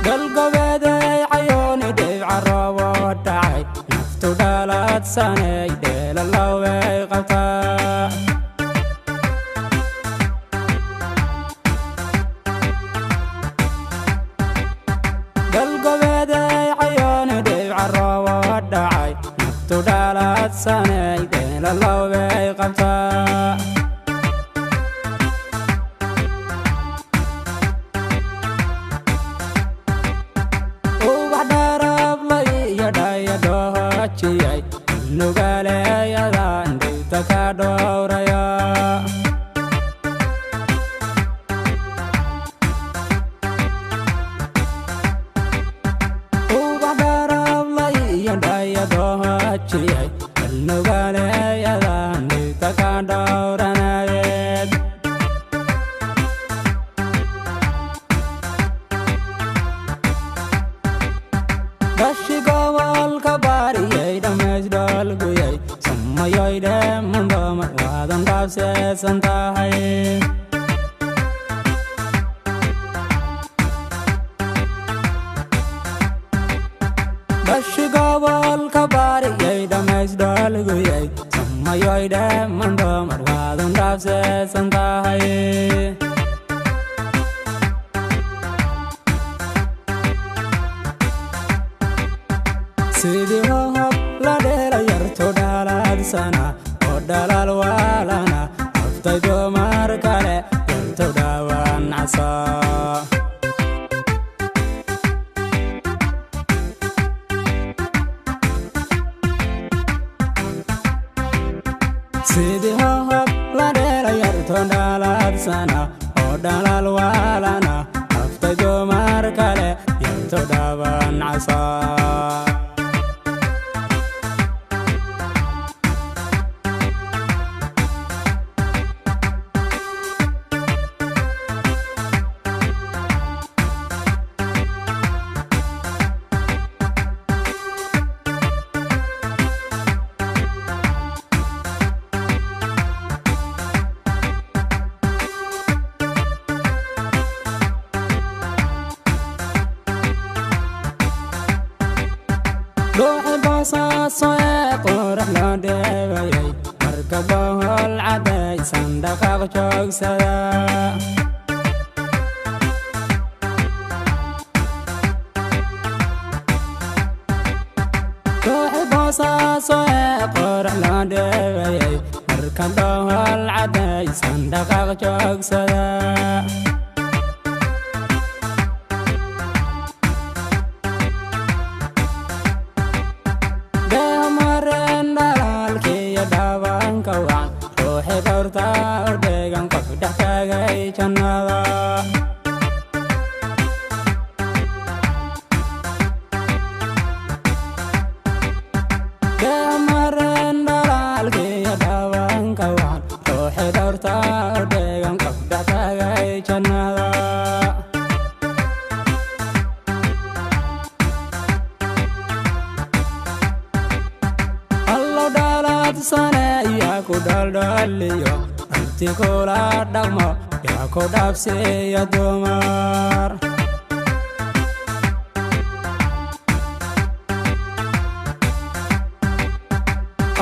dalgobeeda ayoni dhibca roobo dhacay naftu dhalad sanay dheelalaway qabtaa dalgobeeda ayoni dhibca roobo dhacay naftu dhalad sanay dheelalaway qabtaa nugaaleeyadan dhibta ka dhowraya ubax dharablay iyo dhayadoohajiyay nugaaleeyadan dhibta ka dhowranayeed bashi gobolka baariyay dhamaysdhalguyay samayoy dheemandhoomar waadan dhaafseesan tahay bashi gobolka baariyay dhamaysdhalguyay samayoy dheemandhoomar waadan dhaafseesan tahay sidii hohob la dheela yarto dhaladsana oo dhalal waalana haftay dumar kale yarto dhaawaan casaa sidii hohob la dheela yarto dhaladsana oo dhalal waalana haftay dumar kale yarto dhaawaan casaa روحي بصاصو قرح لو ديبايي مركبه العداي صندقاق جوغسدا روحي بصاصو قرح لو ديبايي مركبه العداي صندقاق جوغسدا ruuxi dhowrta ordheegan qof dhex taagay jannada deemareen dhalaalkiiyo dhaawanka wacan ruuxi dhowrta ordheegan qof dhex taagay jannada allow dhalaad sane yaa ku dhaldhaliyo anti kula dhaqmo yaa ku dhaafsiiya dumar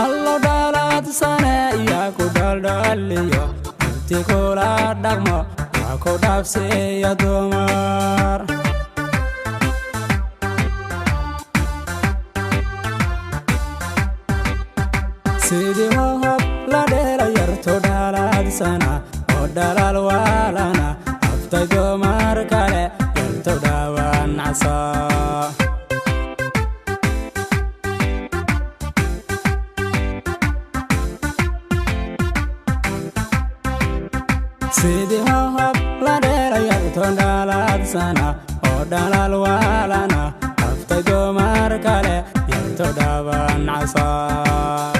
allow dhalaad sane yaa ku dhaldhaliyo anti kula dhaqmo yaa ku dhaafsiiya dumar sidii hohob la dheela yarto dhaladsana oo dhalal waalana haftay dumar kale yarto dhaawaan casaa sidii hohob la dheela yarto dhaladsana oo dhalal waalana haftay dumar kale yarto dhaawaan casaa